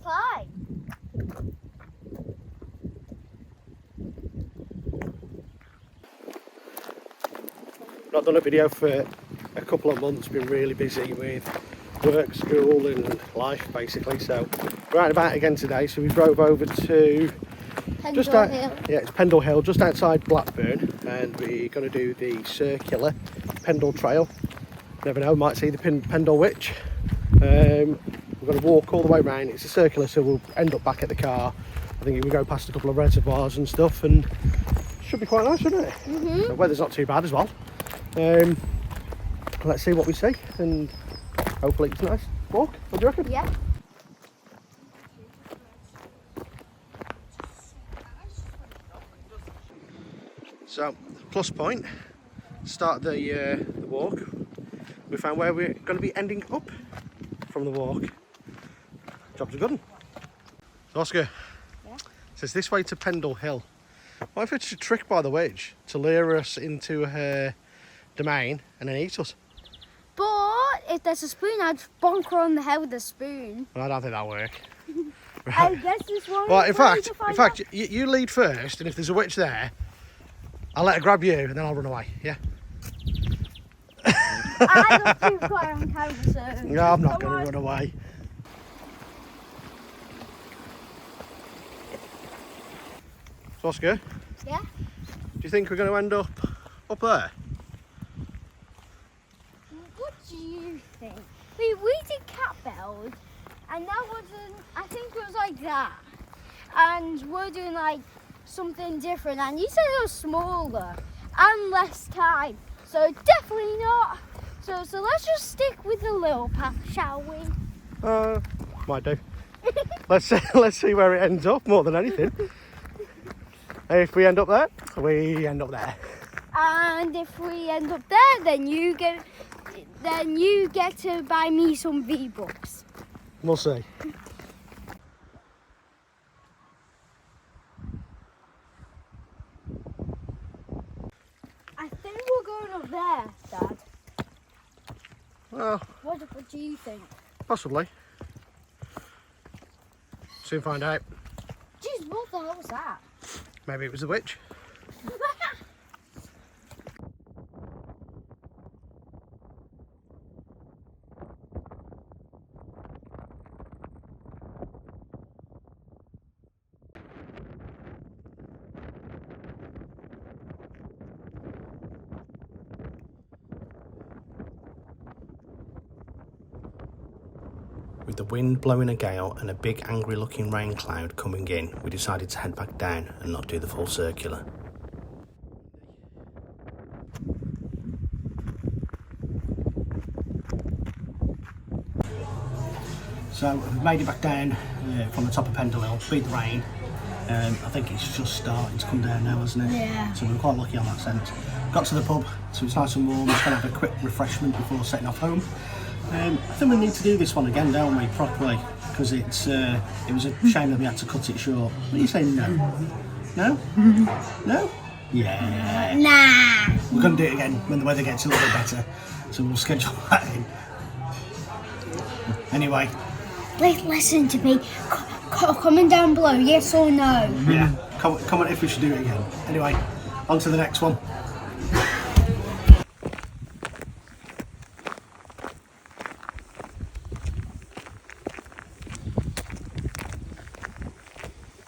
fine. Not done a video for a couple of months, been really busy with work, school and life basically, so we're out about again today. So we drove over to Pendle Hill. Yeah, it's Pendle Hill, just outside Blackburn, and we're going to do the circular Pendle Trail. Never know, might see the Pendle Witch. We're going to walk all the way around. It's a circular, so we'll end up back at the car. I think we go past a couple of reservoirs and stuff, and should be quite nice, shouldn't it? The weather's not too bad as well. Let's see what we see, and hopefully it's a nice walk. What do you reckon? Yeah. So, plus point, start the walk. We found where we're going to be ending up from the walk. Job's a good one. So Oscar, says this way to Pendle Hill. What if it's a trick by the witch to lure us into her domain and then eat us? But if there's a spoon, I'd bonk her on the head with a spoon. Well, I don't think that'll work. I guess this one. Well, in fact, you lead first, and if there's a witch there, I'll let her grab you, and then I'll run away. Yeah. I look too far on camera, so. No, I'm not going to run away. So Oscar, Yeah. do you think we're going to end up there? What do you think? We did cat bells, and that wasn't. I think it was like that, and we're doing like something different. And you said it was smaller and less time, so definitely not. So let's just stick with the little path, shall we? Might do. Let's see where it ends up more than anything. If we end up there, we end up there. And if we end up there, then you get to buy me some V-Bucks. We'll see. I think we're going up there, Dad. Well, What do you think? possibly. Soon find out. Jeez, what the hell was that? Maybe it was the witch. With the wind blowing a gale and a big angry looking rain cloud coming in, we decided to head back down and not do the full circular. So we've made it back down from the top of Pendle Hill, beat the rain. I think it's just starting to come down now, hasn't it? Yeah. So we're quite lucky on that sense. Got to the pub, so it's nice and warm. Just going to have a quick refreshment before setting off home. I think we need to do this one again, don't we, properly? Because it was a shame that we had to cut it short. What do you say, no? No? No? Yeah. Nah. We're going to do it again when the weather gets a little bit better. So we'll schedule that in. Anyway. Listen to me. Comment down below, yes or no. Yeah. Comment if we should do it again. Anyway, on to the next one.